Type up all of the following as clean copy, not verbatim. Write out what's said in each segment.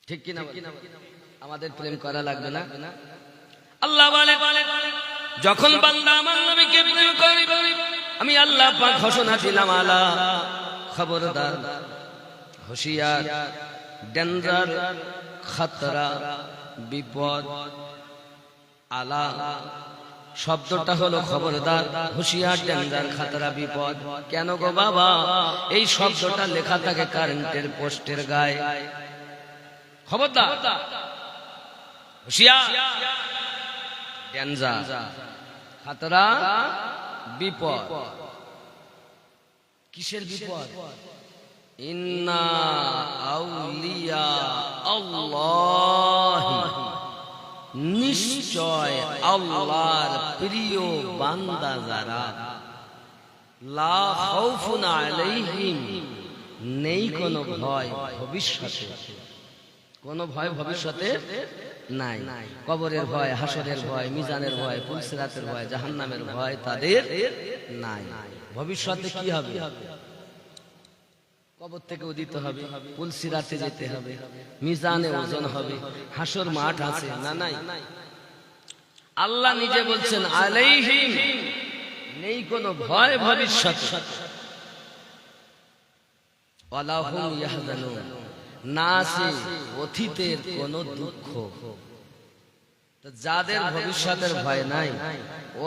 ঠিক কিনা? আমাদের প্রেম করা লাগবে না। আল্লাহ বলে যখন বান্দা আমার নবীকে প্রেম করে আমি আল্লাহ পাক ঘোষণা দিলাম, আলা খবরদার, হুঁশিয়ার, ডেঞ্জার, খতরা, বিপদ। আলা শব্দটা হলো খবরদার, হুঁশিয়ার, ডেঞ্জার, খতরা, বিপদ। কেন গো বাবা? এই শব্দটা লেখা থাকে কারেন্টের পোস্টের গায়ে। খবরদার, হুঁশিয়ার, ডেঞ্জার, খতরা, বিপদ। কিসের বিপদ? ইন্না আউলিয়া আল্লাহ, নিশ্চয় আল্লাহর প্রিয় বান্দা যারা, লা খাউফুন আলাইহিম, নেই কোনো ভয় ভবিষ্যতে। কোনো ভয় ভবিষ্যতে নাই। কবরের ভয়, হাসরের ভয়, মিজানের ভয়, পুলসিরাতের ভয়, জাহান্নামের ভয় তাদের নাই। ভবিষ্যতে কি হবে? কবর থেকে উদিত হবে, পুলসিরাতে যেতে হবে, মিজানে ওজন হবে, হাসর মাঠ আছে না? নাই। আল্লাহ নিজে বলছেন আলাইহিম, নেই কোনো ভয় ভবিষ্যতে। ওয়ালা হুম ইয়াহজানুন, না আছে অতীতের কোনো দুঃখ। যাদের ভবিষ্যতের ভয় নাই,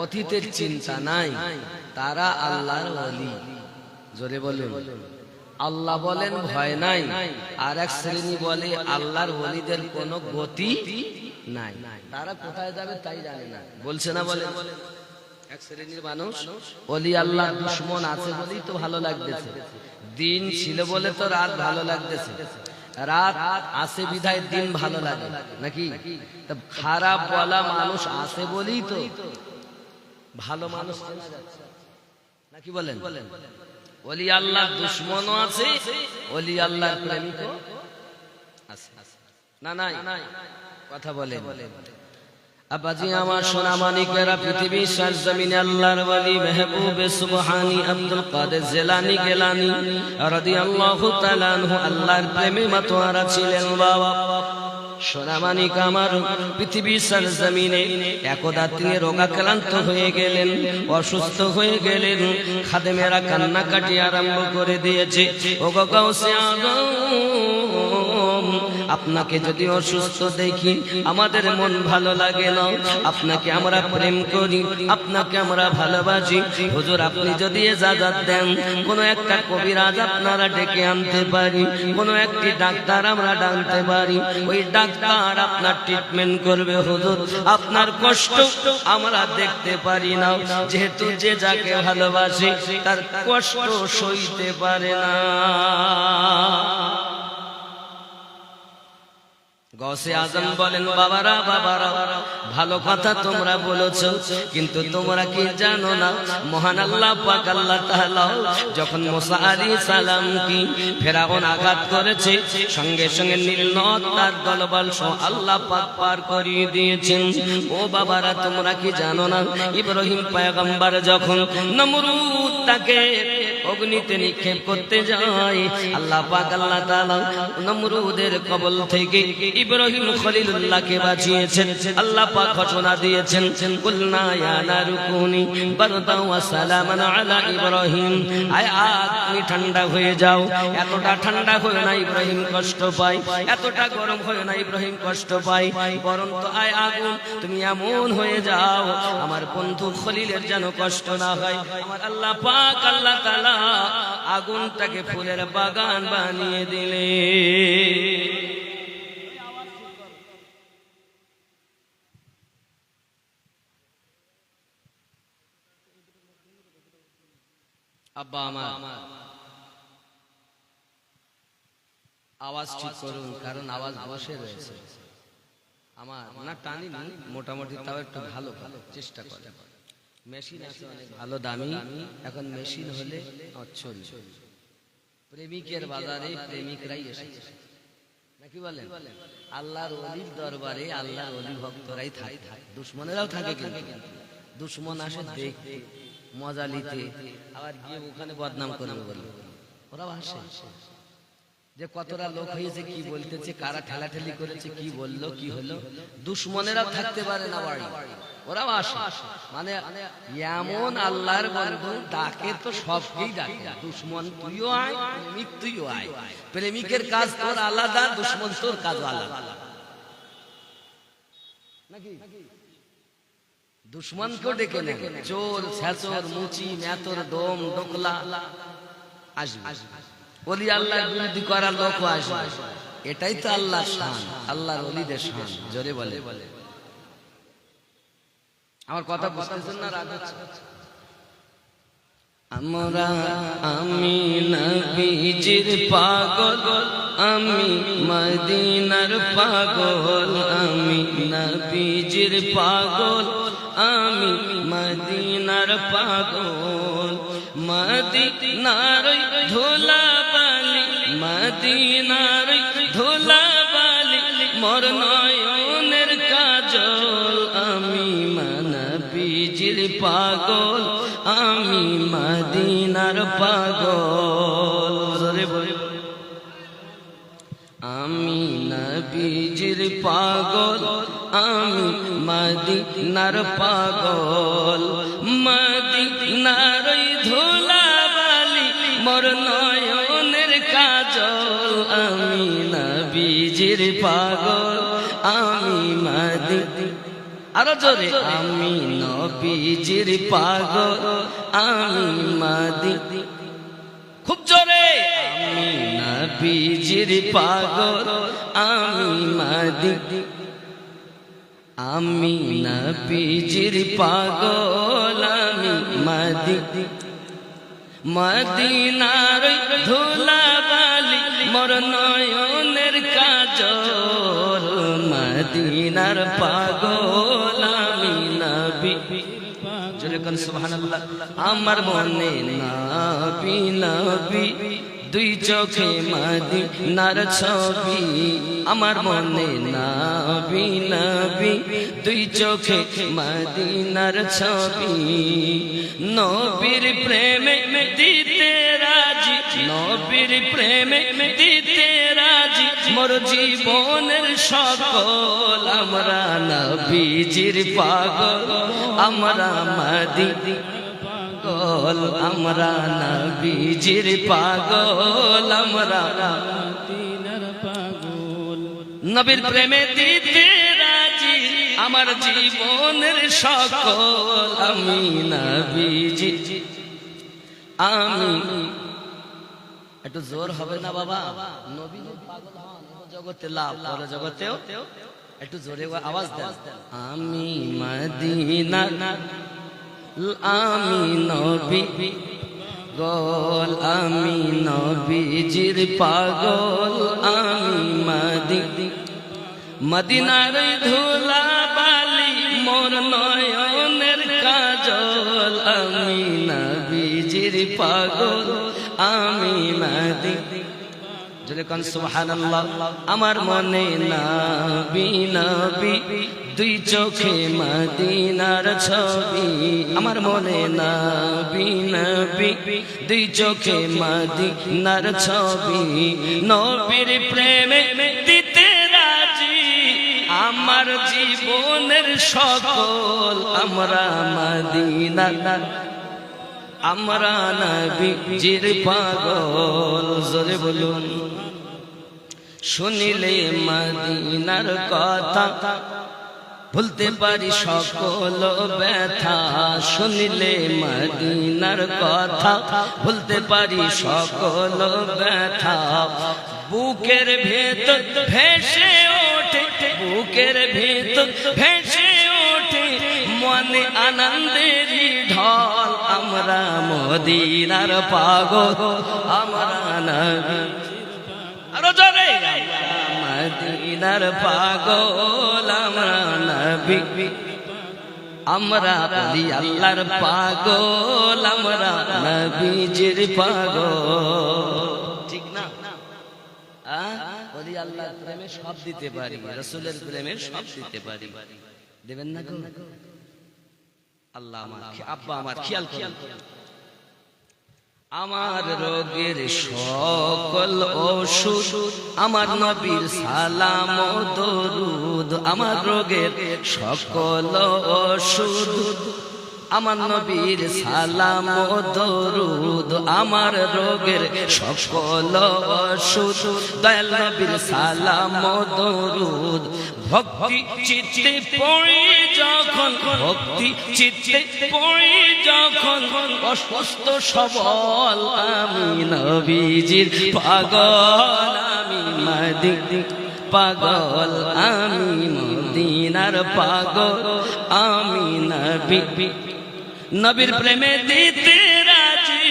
অতীতের চিন্তা নাই, তারা আল্লাহর ওলি। জোরে বলেন। আল্লাহ বলেন ভয় নাই, আর এক শ্রেণী বলে আল্লাহর ওলিদের কোনো গতি নাই, তারা কোথায় যাবে তাই জানে না। বলছে না? বলে এক শ্রেণীর মানুষ ওলি আল্লাহর দুশমন আছে বলেই তো ভালো লাগতেছে, দিন ছিল বলে তো রাত ভালো লাগতেছে, রাত আছে বিধায় দিন ভালো লাগে নাকি? খারাপ বলা মানুষ আছে বলেই তো ভালো মানুষ চেনা যাচ্ছে নাকি? বলেন। ওলি আল্লাহর দুশমনও আছে, ওলি আল্লাহর প্রেমিকও আছে না? নাই। কথা বলেন। আব্বাজি আমার সোনা মানিকেরা, পৃথিবীর সরজমিনে আল্লাহর ওলি মেহবুবে সুবহানী আব্দুল কাদের জিলানী গিলানী রাদিয়াল্লাহু তাআলা আনহু আল্লাহর প্রেমে মাতোয়ারা ছিলেন। বাবা সোনা মানিক আমার, পৃথিবীর সরজমিনে একদা তিনি রোগাক্রান্ত হয়ে গেলেন, অসুস্থ হয়ে গেলেন। খাদেমেরা কান্নাকাটি আরম্ভ করে দিয়েছে, ওগো গাউসে আজম, আপনাকে যদি অসুস্থ দেখি আমাদের মন ভালো লাগে না। আপনাকে আমরা প্রেম করি, আপনাকে আমরা ভালোবাসি। হুজুর আপনি যদি ইজাজত দেন, কোন একটা কবিরাজ আপনারা ডেকে আনতে পারি, কোন একটি ডাক্তার আমরা ডাকতে পারি, ওই ডাক্তার আপনার ট্রিটমেন্ট করবে। হুজুর আপনার কষ্ট আমরা দেখতে পারি না, যেহেতু যে যাকে ভালোবাসে তার কষ্ট সইতে পারে না। গৌসে আজম বলেন, বাবারা বাবারা, ভালো কথা তোমরা বলেছো, কিন্তু তোমরা কি জানো না মহান আল্লাহ পাক আল্লাহ তাআলা যখন মুসা আলাইহিস সালাম কি ফেরাউন আঘাত করেছে, সঙ্গে সঙ্গে নীল নদ তার দলবল সহ আল্লাহ পাক পার করিয়ে দিয়েছেন। ও বাবারা তোমরা কি জানো না ইব্রাহিম পয়গম্বর যখন নমরুদ তাকে অগ্নিতে নিক্ষেপ করতে যায়, আল্লাহ পাক আল্লাহ তাআলা নমরুদের কবল থেকে ইব্রাহিম খলিলুল্লাহকে বাঁচিয়েছেন। আল্লাহ পাক ঘোষণা দিয়েছেন, কুলনা ইয়া নারু কুনি বারদান ওয়া সালামান আলা ইব্রাহিম, আয় আগ তুমি ঠান্ডা হয়ে যাও। এতটা ঠান্ডা হয় না ইব্রাহিম কষ্ট পায়, এতটা গরম হয় না ইব্রাহিম কষ্ট পায়, বরং তো আয় আগুন তুমি এমন হয়ে যাও আমার বন্ধু খলিলের যেন কষ্ট না হয়। আমার আল্লাহ পাক আল্লাহ তাআলা আগুনটাকে ফুলের বাগান বানিয়ে দিলে। আব্বা আমার আওয়াজ ঠিক করুন, কারণ আওয়াজ বসে রয়েছে। আমার না টানি নি, মোটামুটি তাও একটু ভালো ভালো চেষ্টা করে। মেশিন আছে অনেক ভালো দামি, এখন মেশিন হলে চলবে। প্রেমিকের বাজারে প্রেমিকরাই এসেছে নাকি বলেন? আল্লাহর ওলির দরবারে আল্লাহর ওলি ভক্তরাই থাকে, দুশমনেরাও থাকে, কিন্তু দুশমন আসে দেখতে, মজা নিতে, আবার গিয়ে ওখানে বদনাম করবে বলে ওরা আসে। যে কতটা লোক হয়েছে, কি বলতেছে, কারা ঠেলাঠেলি করেছে, কি বললো, কি হলো। দুশ্মনেরাও থাকতে পারে না বাড়ি, ওরাও আসে। মানে এমন আল্লাহর বন্ধু ডাকে তো সবকেই ডাকে। দুশ্মন তুইও আয়, প্রেমিক তুইও আয়। প্রেমিকের কাজ তোর আলাদা, দুশ্মন তোর কাজ আলাদা নাকি? দুশ্মনকেও ডেকে নেয়, চোর, ছ্যাচর, মুচি, মেতর, দম, ডোকলা আসবে। ওলি আল্লাহর বিরোধী করার লোকও আসবে। এটাই তো আল্লাহর শান, আল্লাহর ওলিদের শান। জোরে বলে। আমার কথা বুঝতেছেন না? রাগ হচ্ছে? আমি নবীজির পাগল, আমি মদিনার পাগল, আমি নবীজির পাগল, আমি মদিনার পাগল। মদিনার ধুলাবালি, মদিনার ধুলাবালি, মোর নয়নের কাজল। আমি নবীজির পাগল, আমি মদিনার পাগল। আমি নবীজির পাগল, আমি মদিনার পাগল। মদিনার ধুলাবালি, মোর নয়নের কাজল। আমি নবীজির পাগল, আমি মদিনা, আরো জোরে, আমি নবীজির পাগল, আমি মদিনা, খুব জোরে। আমি নবীজির পাগল, আমি মদিনা, আমি নবীজির পাগল, আমি মদিনা। মদিনার ধুলাবালি, মোর নয়নের কাজল। মদিনার পাগল, আমি নবী। জোরে কোন সুবহানাল্লাহ। আমার মনে নবী নবী, দুই চোখে মদিনার ছবি। আমার মনে নবী নবী, দুই চোখে মদিনার ছবি। নবীর প্রেমে দিতে রাজি, নবীর প্রেমে দিতে রাজি, মোর জীবনের সকল। আমরা নবীজির পাগল, আমরা মদিনা পাগল, আমরা নবীজির পাগল, আমরা মদিনার পাগল। নবীর প্রেমে দিতে রাজি, আমার জীবনের সকল। আমি নবীজি, আমি। একটু জোর হবে না বাবা? নবীজির পাগল হন, জগতে লাভ, পরে জগতেও একটু জোরে আওয়াজ দেন। আমি মদিনা, আমি নবী পাগল, আমি নবীজির পাগল, আমি মদিনা। মদিনার ধুলাবালি, মোর নয়নের কাজল। আমি নবীজির পাগল, আমি মদিনা। জোরে কোন সুবহানাল্লাহ। আমার মনে নবী নবী, দুই চোখে মদিনার ছবি। আমার মনে নবী নবী, দুই চোখে মদিনার ছবি। নবীর প্রেমে দিতে রাজি, আমার জীবনের সকল। আমরা মদিনা, আমরা নবীজির পাগল। জোরে বলুন। শুনিলে মদিনার কথা, ভুলতে পারি সকল ব্যথা। শুনিলে মদিনার কথা, ভুলতে পারি সকল ব্যথা। বুকের ভেতর ভেসে ওঠে, বুকের ভেতর ভেসে ওঠে, মনে আনন্দের ঢল। আমরা মদিনার পাগল, আমরা নবী, আরো জোরে, মদিনার পাগল, আমরা নবী। আমরা ওলি আল্লাহর পাগল, আমরা নবীজির পাগল। ঠিক না? ওলি আল্লাহর প্রেমে সব দিতে পারি, রাসূলের প্রেমে সব দিতে পারি। দেবেন না গো? আল্লাহ আমার, আব্বা আমার খেয়াল করেন। আমার রোগের সকল ওষুধ আমার নবীর সালাম ও দরুদ, আমার রোগের সকল ওষুধ আমার নবীর সালাম ও দরুদ, আমার রোগের সকল ওষুধ দয়াল নবীর সালাম ও দরুদ। ভক্তি চিত্তে পড়ি যখন, ভক্তি চিত্তে পড়ি যখন, অসুস্থ সবল আমি নবীজির পাগল, আমি মদিনার পাগল, আমি মদিনার পাগল, আমি নবীর প্রেমে দিতে রাজি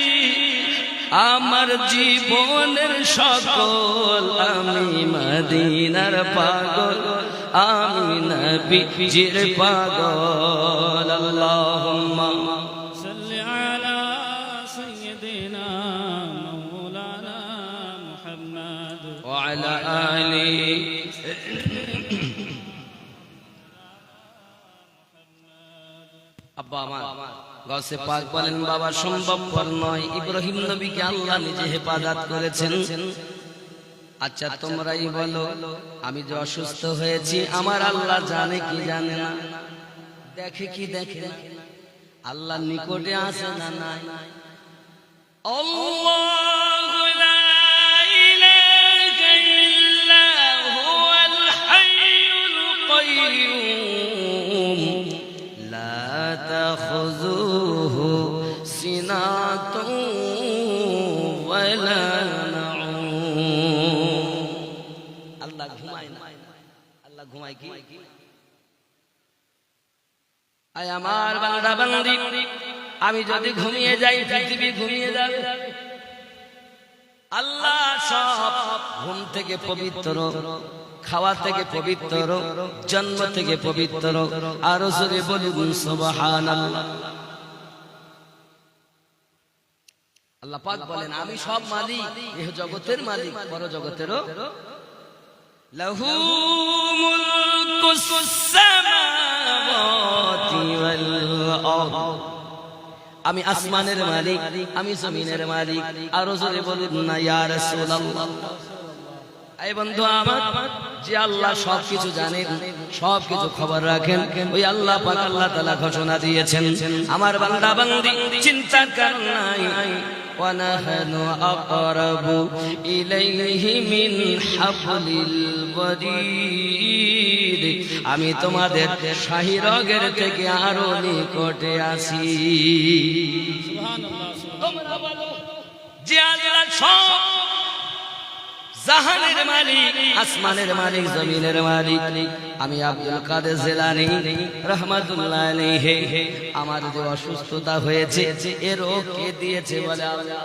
আমার জীবনের সকল, আমি মদিনার পাগল, আমি নবীজির পাগল। আল্লাহুম্মা সাল্লি আলা সাইয়্যিদিনা মাওলানা মুহাম্মদ ওয়া আলা আলি। আব্বা আমার গাউসে পাক বলেন, বাবা সম্ভবপর নয়, ইব্রাহিম নবীকে আল্লাহ নিজে হেফাজত করেছেন। আচ্ছা তোমরাই বলো, আমি যে অসুস্থ হয়েছি আমার আল্লাহ জানে কি জানে না? দেখে কি দেখে না? আল্লাহ নিকটে আছে না নাই? আল্লাহু লা ইলাহা ইল্লা হুয়াল হাইয়ুল কাইয়্যুম লা তাখুযুহু সিনাতুন ওয়ালা নাউম। আল্লাহ ঘুমায় না। আল্লাহ ঘুমায় কি? আয় আমার বান্দা বান্দি, আমি যদি ঘুমিয়ে যাই পৃথিবী ঘুমিয়ে যাবে। আল্লাহ সব ঘুম থেকে পবিত্র, খাওয়া থেকে পবিত্র, জন্ম থেকে পবিত্র। আরো জোরে বলুন সুবহানাল্লাহ। আল্লাহ পাক বলেন, আমি সব মালিক, ইহ জগতের মালিক, পর জগতেরও। লাহু মুলকুস সামাওয়াতি ওয়াল আরদ, আমি আসমানের মালিক, আমি জমিনের মালিক। আরো জোরে বলুন না ইয়া রাসূলুল্লাহ। এই বন্ধু আমার, যে আল্লাহ সবকিছু জানেন, সবকিছু খবর রাখেন, ওই আল্লাহ পাক আল্লাহ তাআলা ঘোষণা দিয়েছেন, আমার বান্দা বান্দি চিন্তার কারণ নাই। ওয়া নাহনু আকরাবু ইলাইহি মিন হাবলিল ওয়ারিদ, আমি তোমাদের শাহী রগের থেকে আরো নিকটে আছি। সুবহানাল্লাহ। তোমরা বলো, যে আল্লাহ সব জাহানের মালিক, আসমানের মালিক, জমিনের মালিক, আমি আব্দুল কাদের জিলানী রাহমাতুল্লাহ আলাইহি, আমার যে অসুস্থতা হয়েছে এর ও কে দিয়েছে? বলে আল্লাহ।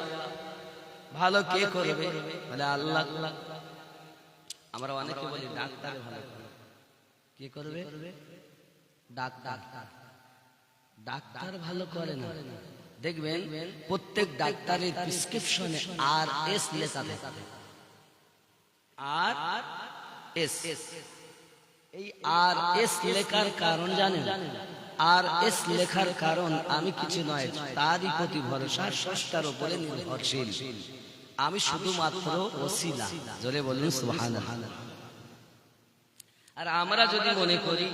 ভালো কে করবে? বলে আল্লাহ। আমরা অনেকে বলি ডাক্তার ভালো করবে। কে করবে? ডাক্তার। ডাক্তার ভালো করে না। দেখবেন প্রত্যেক ডাক্তারের প্রেসক্রিপশনে RS লেখা থাকে। RS, এই RS লেখার কারণ জানেন? RS লেখার কারণ আমি কিছু নয়, তারই প্রতি ভরসা, স্রষ্টার উপরে নির্ভরশীল। আমি শুধুমাত্র ওসিলা। জোরে বলুন সুবহানাল্লাহ। আর আমরা যদি মনে করি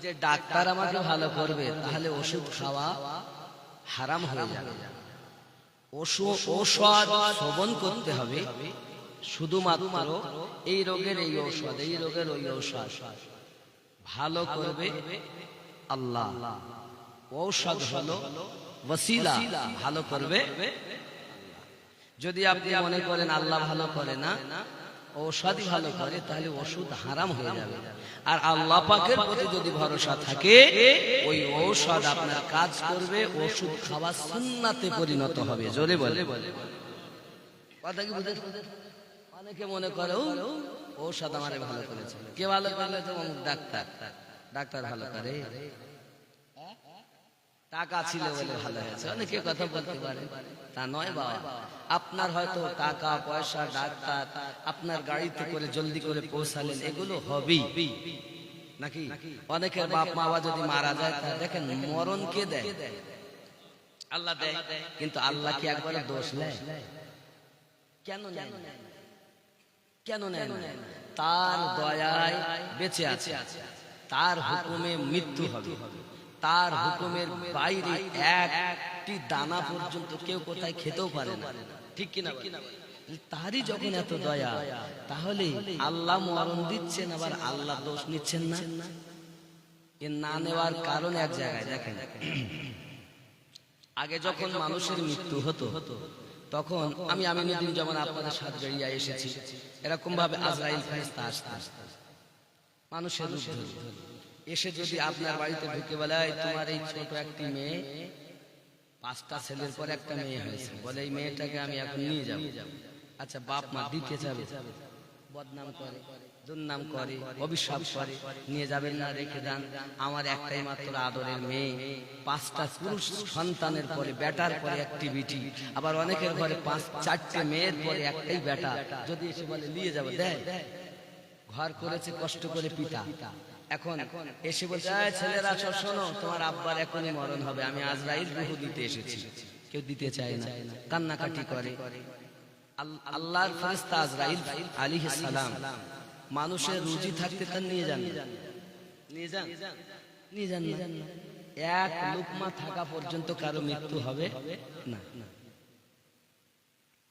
যে ডাক্তার আমাকে ভালো করবে, তাহলে ওষুধ খাওয়া হারাম হয়ে যাবে। ঔষধ সেবন করতে হবে শুধুমাত্র এই রোগের এই ঔষধ, এই রোগের ওই ঔষধ। ভালো করবে আল্লাহ, ঔষধ হলো ওসিলা, ভালো করবে। যদি আপনি মনে করেন আল্লাহ ভালো করে না, ঔষধই ভালো করে, তাহলে ওষুধ হারাম হয়ে যাবে। আর আল্লাহ পাকের প্রতি যদি ভরসা থাকে, ওই ঔষধ আপনার কাজ করবে, ওষুধ খাওয়া সুন্নাতে পরিণত হবে। জোরে বলে কথা কি বুঝে? অনেকে মনে করে ঔষধ আমারে ভালো করেছে। কে ভালো করলে? তো ডাক্তার। ডাক্তার ভালো করে, টাকা ছিল বলে ভালো হয়েছে। অনেকে কথা বলতে পারে, তা নয় বাবা। আপনার হয়তো টাকা পয়সা, ডাক্তার আপনার গাড়িতে করে জলদি করে পৌঁছালেন, এগুলো হবেই নাকি? অনেকের বাপ মা যদি মারা যায়, তা দেখেন মরণ কে দেয়? আল্লাহ দেয়, কিন্তু আল্লাহ কি একবার দোষ নেয়? কেন নেয়? কেন নেয়? তার দয়ায় বেঁচে আছে, তার হুকুমে মৃত্যু হবে, তার হুকুমের বাইরে একটি দানা পর্যন্ত কেউ কোথায় খেতেও পারে না, ঠিক কিনা? তারই যখন এত দয়া, তাহলে আল্লাহ মরণ দিচ্ছেন, আবার আল্লাহ দোষ নিচ্ছেন না? এ না নেওয়ার কারণ এক জায়গায় দেখেন। আগে যখন মানুষের মৃত্যু হতো, তখন আমি আমিনুদ্দিন যেমন আপনাদের সাথে বেরিয়ে এসেছি, এরকম ভাবে আজরাইল ফেরেশতা আসতেন মানুষের রূপ ধরে, এসে যদি আপনার বাড়িতে ঢুকে বলে, তোমার এই ছোট একটি মেয়ে, 5টা ছেলের পর একটা মেয়ে হয়েছে, বলে এই মেয়েটাকে আমি এখন নিয়ে যাব। আচ্ছা, বাপ মা দিতে যাবে, বদনাম করে, দুর্নাম করে, অভিশাপ করে, নিয়ে যাবেন না, রেখে দেন। আমার একটাই মাত্র আদরের মেয়ে, 5টা পুরুষ সন্তানের পরে, বেটার পরে একটি বিটি, আবার অনেকের ঘরে 4টে মেয়ের পরে একটাই বেটা, যদি এসে বলে নিয়ে যাবে, দেয়? ঘর করেছে কষ্ট করে পিতা, এখন এসে বলছে, ছেলেরা সব শোনো, তোমার আব্বার এখনই মরণ হবে, আমি আজরাইল রূহ দিতে এসেছি। কেউ দিতে চায় না, কান্নাকাটি করে। আল্লাহর ফেরেশতা আজরাইল আলাইহিস সালাম মানুষের রুজি থাকতে তার নিয়ে যান, নিয়ে যান, নিয়ে যান না। এক লুকমা থাকা পর্যন্ত কারো মৃত্যু হবে না,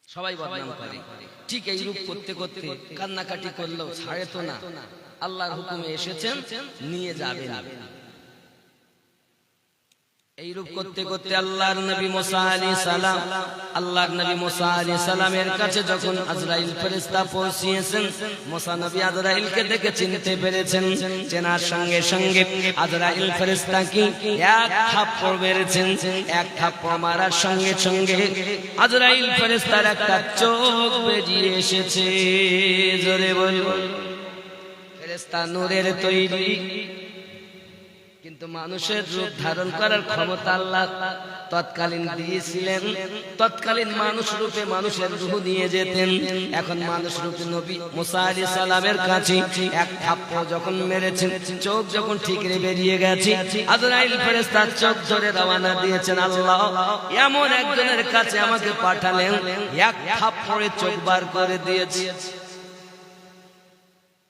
সবাই বদনাম করে। ঠিক এই রূপ করতে করতে কান্নাকাটি করলেও ছাড়ে তো না, আল্লাহর হুকুমে এসেছেন, নিয়ে যাবেন। এই রূপ করতে করতে আল্লাহর নবী মুসা আলাইহিস সালাম, আল্লাহর নবী মুসা আলাইহিস সালামের কাছে যখন আজরাইল ফেরেশতা পৌঁছিয়েছেন, মুসা নবী আজরাইলকে দেখে চিনতে পেরেছেন। চেনার সঙ্গে সঙ্গে আজরাইল ফেরেশতা কি এক থাপ্পড় মেরেছেন। এক থাপ্পড় মারার সঙ্গে সঙ্গে আজরাইল ফেরেশতার একটা চোখ বেরিয়ে এসেছে। জোরে বলুন। ফেরেশতা নূরের তৈরি, কিন্তু মানুষের রূপ ধারণ করার ক্ষমতা আল্লাহ তৎকালীন দিয়েছিলেন। তৎকালীন মানুষ রূপে মানুষের রূহ নিয়ে যেতেন। এখন মানুষ রূপে নবী মুসা আলাইহিস সালামের কাছে এক থাপ্পড় যখন মেরেছেন, চোখ যখন ঠিকরে বেরিয়ে গেছে, আজরাইল ফেরেশতা চোখ ধরে রওনা দিয়েছেন। আল্লাহ এমন একজনের কাছে আমাকে পাঠালেন, এক থাপ্পড়ে চোখ বার করে দিয়েছে।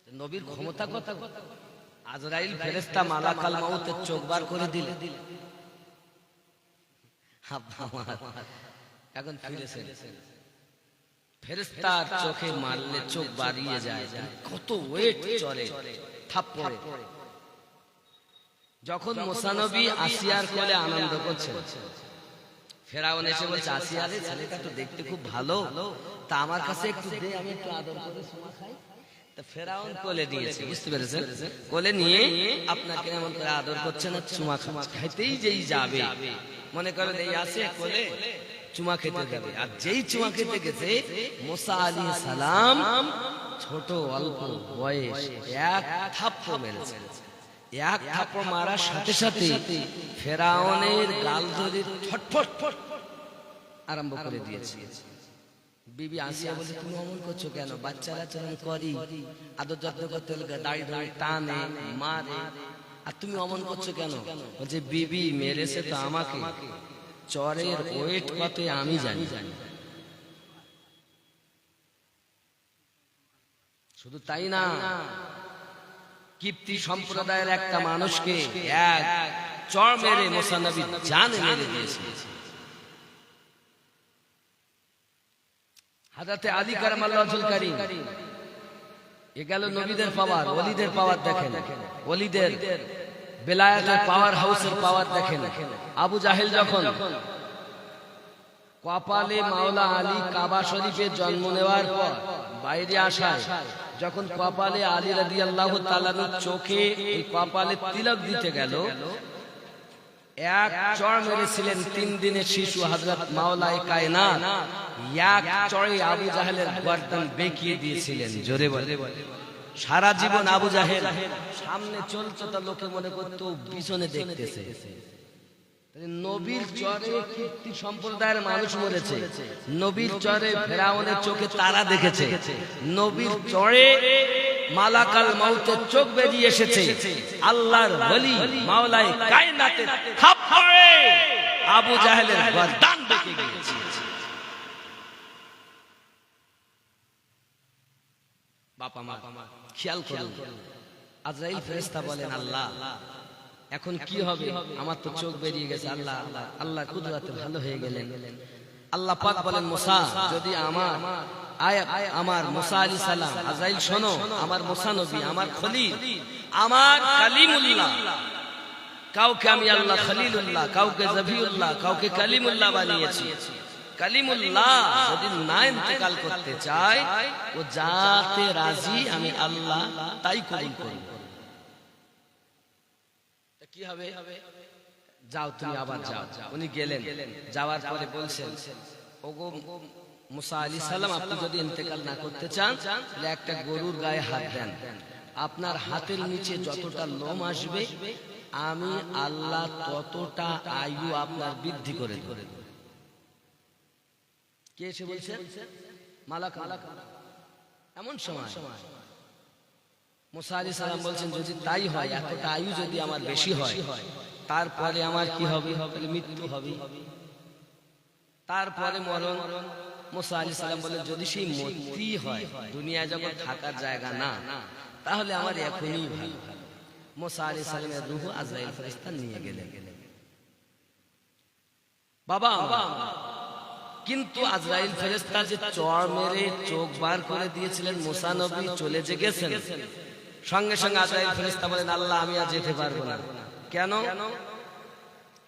নবীর ক্ষমতা কথা, আজরাইল ফেরেশতা মালাকাল মাউতের চোখ বার করে দিলেন। এখন ফিরেছেন, ফেরেশতার চোখে মারলে চোখ বাড়িয়ে যায়, কত ওয়েট চলে থাপ্পড়ে। যখন মুসা নবী আসিয়ার কোলে আনন্দ করছেন, ফেরাউন এসে বলছে, আসিয়া রে, ছেলেটা তো দেখতে খুব ভালো, তা আমার কাছে একটু দে, আমি একটু আদর করে সুমা খাই। ফেরাউন কোলে নিয়েছে, বুঝতে পেরেছেন? কোলে নিয়ে আপনাকে এমন করে আদর করছে না, চুমা খাইতেই যেই যাবে, মনে করেন এই আছে কোলে, চুমা খেতে যাবে। আর যেই চুমা খেতে গেছে, মুসা আলাইহিস সালাম ছোট অল্প বয়স, এক থাপ্পড় মেরেছে। এক থাপ্পড় মারার সাথে সাথে ফেরাউনের গাল ধরে ছটফট আরম্ভ করে দিয়েছে। বিবি আসিয়া বলছে, তুমি অমন করছো কেন? বাচ্চারা চরণ করি, আদর যত্ন করতে হলে দাড়ি ধরে টানে মারে, আর তুমি অমন করছো কেন? বলছে, বিবি মেরেছে তো আমাকে, চরের ওয়েট কত আমি জানি। শুধু তাই না, কিপ্তি সম্প্রদায়ের একটা মানুষকে এক চর মেরে মুসা নবী জান মেরে দিয়েছে। হযরত আলী কারামাল্লাহুল কারীম, এ গেল নবীদের পাওয়ার, ওলিদের পাওয়ার দেখেন, ওলিদের বেলায়েতের পাওয়ার হাউসের পাওয়ার দেখেন। আবু জাহেল যখন কপালে মাওলা আলী কাবা শরীফে জন্ম নেওয়ার পর বাইরে আসায়, যখন কপালে আলী রাদিয়াল্লাহু তাআলা চোখে এই কপালে তিলক দিতে গেল, এক চড় মেরেছিলেন 3 দিনের শিশু হযরত মাওলায়ে কায়নাত, এক চড়ে আবু জাহেলের গর্দান বেঁকিয়ে দিয়েছিলেন। জোরে বলে। সারা জীবন আবু জাহেল সামনে চলছে, তো লোকে মনে করতো পিছনে দেখতেছে। নবীর চরে কীর্তি সম্প্রদায়ের মানুষ মরেছে, নবীর চরে ফেরাউনের চোখে তারা দেখেছে, নবীর চরে মালাকাল মাউতের চোখ বেরিয়ে এসেছে। আল্লাহর ওলি মাওলায়ে কায়নাতের থাপ্পড়ে আবু জাহেলের গর্দান বেঁকে গিয়েছে। বাবা মা খেয়াল করুন, আজরাইল ফেরেশতা বলেন আল্লাহ এখন কি হবে, আমার তো চোখ বেরিয়ে গেছে। আল্লাহ আল্লাহ কুদরতে ভালো হয়ে গেলেন। আল্লাহ পাক বলেন মুসা, যদি আমার মুসা আলাইহিস সালাম, আজরাইল শোনো, আমার মুসা নবী, আমার খলিল, আমার কালিমুল্লাহ, কাউকে আমি আল্লাহ খলিলুল্লাহ, কাউকে জফিউল্লাহ, কাউকে কালিমুল্লাহ বানিয়েছি। কালিমুল্লাহ যদি না ইন্তেকাল করতে চায়, ও যাতে রাজি আমি আল্লাহ তাই কবুল করব। কি হবে? যাও তুমি আবার যাও। উনি গেলেন, যাওয়ার পরে বলছেন ওগো মুসা আলাইহিস সালাম, আপনি যদি ইন্তেকাল না করতে চান তাহলে একটা গরুর গায়ে হাত দেন, আপনার হাতের নিচে যতটা লোম আসবে আমি আল্লাহ ততটা আয়ু আপনার বৃদ্ধি করে দেব। কে এসে বলছেন? মালাক। এমন সময় মুসা আলাইহিস সালাম বলছেন যদি তাই হয়, এতটা আয়ু যদি আমার বেশি হয়, তারপরে আমার কি হবে? মৃত্যু হবে, তারপরে মরণ। মুসা আলাইহিস সালাম বলেন যদি সেই মৃত্যু হয়, দুনিয়া যখন থাকার জায়গা না, তাহলে আমার এখনই ভালো। মুসা আলাইহিস সালামের রূহ আজরাইল ফেরেশতা নিয়ে গেলেন। বাবা কিন্তু আজরাইল ফেরেশতা যে চড় মেরে চোখ বার করে দিয়েছিলেন, মুসা নবী চলে যে গেছেন, সঙ্গে সঙ্গে আজরাইল ফেরেশতা বলেন আল্লাহ আমি আর যেতে পারবো না। কেন?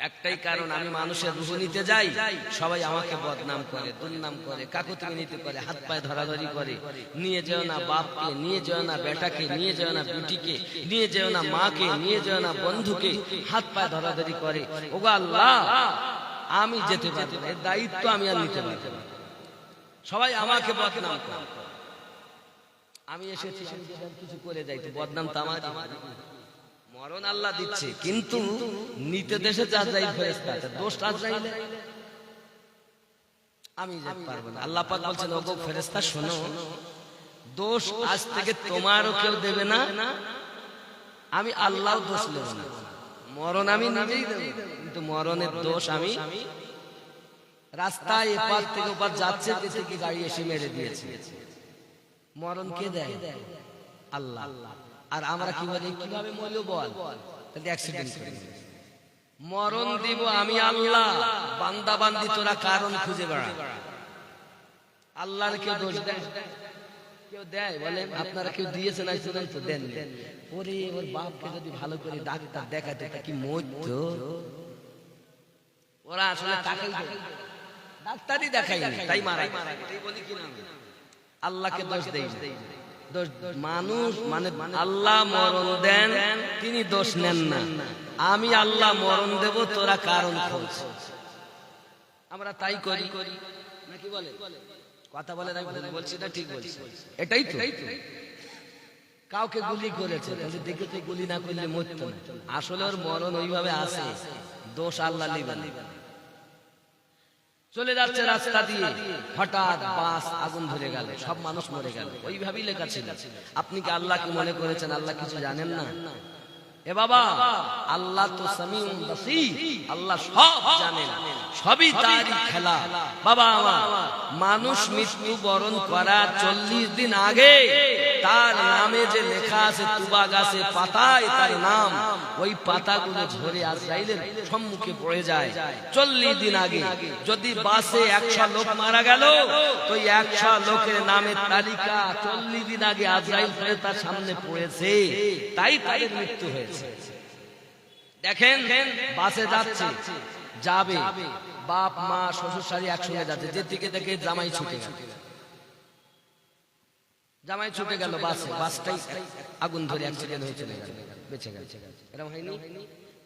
একটাই কারণ, আমি মানুষের রূহ নিতে যাই, সবাই আমাকে বদনাম করে, দুর্নাম করে, কাকুতি নিতে করে, হাত পায়ে ধরাধরি করে, নিয়ে যেও না বাপকে, নিয়ে যেও না বেটাকে, নিয়ে যেও না বিটিকে, নিয়ে যেও না মাকে, নিয়ে যেও না বন্ধুকে, হাত পায়ে ধরাধরি করে। ওগো আল্লাহ আমি যেতে পারবো না, এর দায়িত্ব আমি আর নিতে পারবো না, সবাই আমাকে বদনাম করে। আমি এসেছি কিছু করে যাই, তো বদনাম তো আমার। মরণ আল্লাহ দিচ্ছে, কিন্তু নিতে দেশে আজরাইল ফেরেশতা, দোষ আজরাইলের, আমি যেতে পারবো না। আল্লাহ পাক বলছেন ওগো ফেরেশতা শোনো, দোষ আজ থেকে তোমারও কেউ দেবে না, আমি আল্লাহও দোষ নেব না। মরণ আমি নিজেই দেব, কিন্তু মরণের দোষ আমি। রাস্তায় এপার থেকে ওপার যাচ্ছে, থেকে গাড়ি এসে মেরে দিয়েছে, মরণ কে দেয়? আল্লাহ। আর আমরা কি বলি, কিভাবে মরলো বল? তাহলে অ্যাক্সিডেন্ট করে মরণ দিব আমি আল্লাহ, বান্দা বান্দি তোরা কারণ খুঁজে বেড়া। আল্লাহর কেউ দোষ দেয়? কেউ দেয়? বলে আপনারা কেউ দিয়েছেন আইসেন তো দেন। ওরে ওর বাপকে যদি ভালো করে ডাক্তার দেখাতে কি মরত, ওরা আসলে টাকাই ডাক্তারই দেখাই তাই মারা। বলি কি না আল্লাহকে দোষ দেই না। মানুষ মানে আল্লাহ মরণ দেন, তিনি দোষ নেন না। আমি আল্লাহ মরণ দেব, তোরা কারণ খোঁজ। আমরা তাই করি নাকি? বলে কথা বলে আমি ভুল বলছি না ঠিক বলছি? এটাই তো। কাউকে গুলি করেছে, দেখে তো গুলি না করলে মরত না। আসলে ওর মরণ ওইভাবে আসে, দোষ আল্লাহ নেবেন। চলে যাচ্ছে রাস্তা দিয়ে, হঠাৎ বাস আগুন ধরে গেল, সব মানুষ মরে গেল। ওইভাবেই লেখা ছিল। আপনি কি আল্লাহকে মনে করেছেন আল্লাহ কিছু জানেন না? এ বাবা, আল্লাহ তো সামিউন বাসীর, আল্লাহ সব জানেন, সবই তারই খেলা। বাবা আমার মানুষ মৃত্যু বরণ করার 40 দিন আগে তার নামে যে লেখা আছে তুবা গাছে পাতায় তার নাম, ওই পাতাগুলো ঝরে আজরাইলের সম্মুখে পড়ে যায় 40 দিন আগে। যদি বাসে 100 লোক মারা গেল, তো 100 লোকের নামের তালিকা 40 দিন আগে আজরাইল তার সামনে পড়েছে, তাই তাদের মৃত্যু হয়েছে। দেখেন বাসে যাচ্ছে, যাবে বাপ মা শ্বশুর শাড়ি একসঙ্গে যাচ্ছে, যেদিকে দেখে জামাই ছুটে গেল, জামাই ছুটে গেল বাসে, বাসটাই আগুন ধরে অ্যাক্সিডেন্ট হয়ে চলে গেল, বেঁচে গেল। এরকম হয়নি?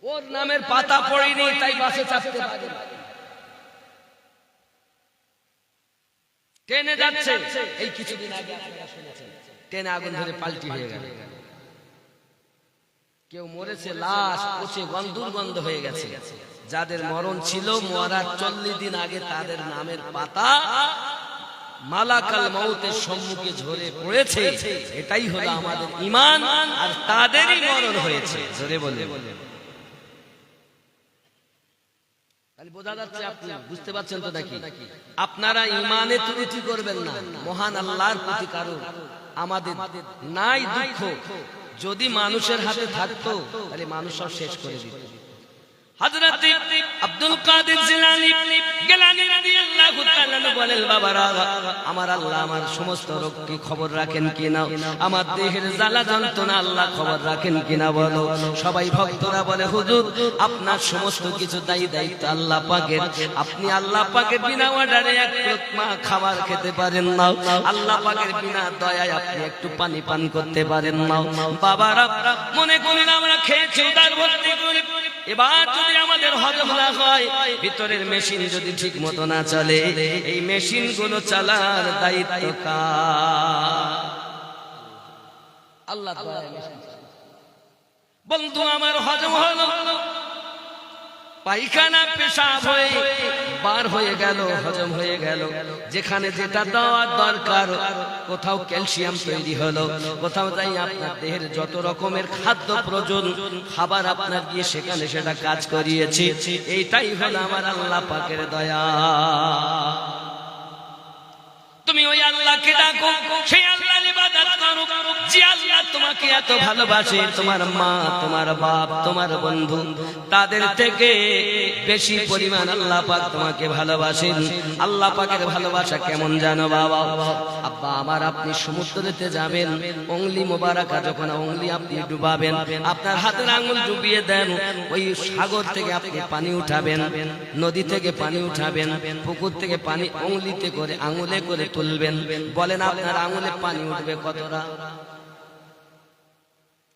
ওর নামের পাতা পড়েনি, তাই বাসে চাপতে পারে। ট্রেনে যাচ্ছে, এই কিছুদিন আগে আপনারা শুনেছেন ট্রেনে আগুন ধরে পাল্টি হয়ে গেল। কেউ মরেছে, লাশ পচে দুর্গন্ধ হয়ে গেছে। যাদের মরণ ছিল মরার 40 দিন আগে, তাদের নামের পাতা মালাকাল মউতের সম্মুখে ঝরে পড়েছে। এটাই হলো আমাদের ঈমান, আর তাদেরই মরণ হয়েছে। জোরে বলে বোঝা যাচ্ছে আপনি বুঝতে পারছেন তো নাকি? আপনারা ইমানে ত্রুটি করবেন না। মহান আল্লাহর প্রতি কারো আমাদের নাই দুঃখ, যদি মানুষের হাতে থাকতো তাহলে মানুষ সব শেষ করে দিত। হযরত আব্দুল কাদের জিলানী রাদিয়াল্লাহু তাআলা বলেন, বাবারা আমার আল্লাহ আমার সমস্ত রোগ কি খবর রাখেন কিনা, আমার দেহের জ্বালা যন্ত্রণা আল্লাহ খবর রাখেন কিনা বলো। সবাই ভক্তরা বলে, হুজুর আপনার সমস্ত কিছু দায়িত্ব আল্লাহ পাকের, আপনি আল্লাহ পাকের বিনা অর্ডারে এক লোকমা খাবার খেতে পারেন না, আল্লাহ পাকের বিনা দয়ায় আপনি একটু পানি পান করতে পারেন না। বাবারা মনে করেন আমরা খেয়েছি উদার ভর্তি করে, এবার যদি আমাদের হজম না হয়, ভিতরের মেশিন যদি ঠিক মতো না চলে, এই মেশিন গুলো চালার দায়িত্ব কার? আল্লাহ। বন্ধু আমার হজম হলো, পায়খানা পেশাব হয়ে বার হয়ে গেল, হজম হয়ে গেল, যেখানে যেটা দেওয়ার দরকার, কোথাও ক্যালসিয়াম তৈরি হলো, কোথাও যাই আপনার দেহের যত রকমের খাদ্য প্রয়োজন খাবার আপনার গিয়ে সেখানে সেটা কাজ করিয়েছে। এইটাই হলো আমার আল্লাহ পাকের দয়া। তুমি ওই আল্লাহকে ডাকো, সেই আল্লাহর ইবাদত করো যে আল্লাহ তোমাকে এত ভালোবাসে। তোমার মা, তোমার বাপ, তোমার বন্ধু, তাদের থেকে বেশি পরিমাণ আল্লাহ পাক তোমাকে ভালোবাসেন। আল্লাহ পাকের ভালোবাসা কেমন জানো বাবা? আব্বা আমার, আপনি সমুদ্রেতে যাবেন, উংলি মোবারকা যখন উংলি আপনি ডুবাবেন, আপনার হাতের আঙ্গুল ডুবিয়ে দেন, ওই সাগর থেকে আপনি পানি উঠাবেন, নদী থেকে পানি উঠাবেন, পুকুর থেকে পানি উংলিতে করে আঙ্গুলে করে তুলবেন। বলেন আপনার আঙ্গুলে পানি উঠবে কতটা?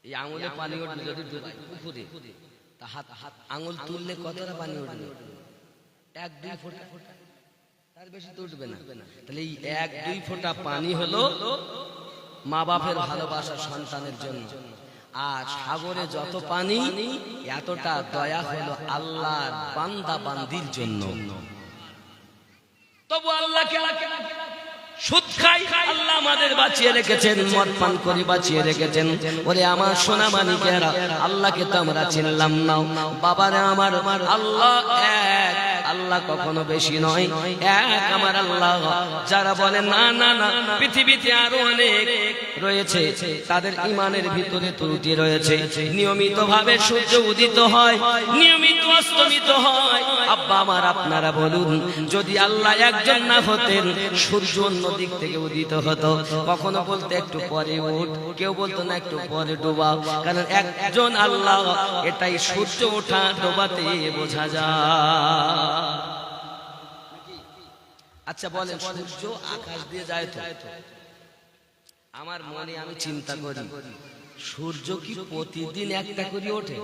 এই আঙ্গুলে পানি উঠবে যদি ডুবাই পুকুরে, তা হাত আঙ্গুল তুললে কতটা পানি উঠবে? 1-2 ফোঁটা, তার বেশি তো উঠবে না। তাহলে এই 1-2 ফোঁটা পানি হলো মা বাপের ভালোবাসা সন্তানের জন্য। আর সাগরে যত পানি, এতটা দয়া হলো আল্লাহর বান্দা বান্দির জন্য। তবু আল্লাহকে সুদ খাই আল্লাহ আমাদের বাঁচিয়ে রেখেছেন, মদ পান করে বাঁচিয়ে রেখেছেন। ওরে আমার সোনা মানিকেরা, আল্লাহকে তো আমরা চিনলাম না। বাবারে আমার, আল্লাহ এক, আল্লাহ কখনো বেশি নয়, এক আমার আল্লাহ। যারা বলে না না না পৃথিবীতে আরো অনেক রয়েছে, তাদের ইমানের ভিতরে ত্রুটি রয়েছে। নিয়মিত ভাবে সূর্য উদিত হয়, নিয়মিত অস্তমিত হয়। আব্বা আমার, আপনারা বলুন, যদি আল্লাহ একজন না হতেন, সূর্য অন্য দিক থেকে উদিত হতো। কখনো বলতে একটু পরে উঠ, কেউ বলতো না একটু পরে ডোবাও, কারণ একজন আল্লাহ। এটাই সূর্য ওঠা ডোবাতে বোঝা যায়। আচ্ছা বলেন, সূর্য আকাশ দিয়ে যায় তো, আমার মনে আমি চিন্তা করি, সূর্য কি প্রতিদিন একটা করে ওঠে?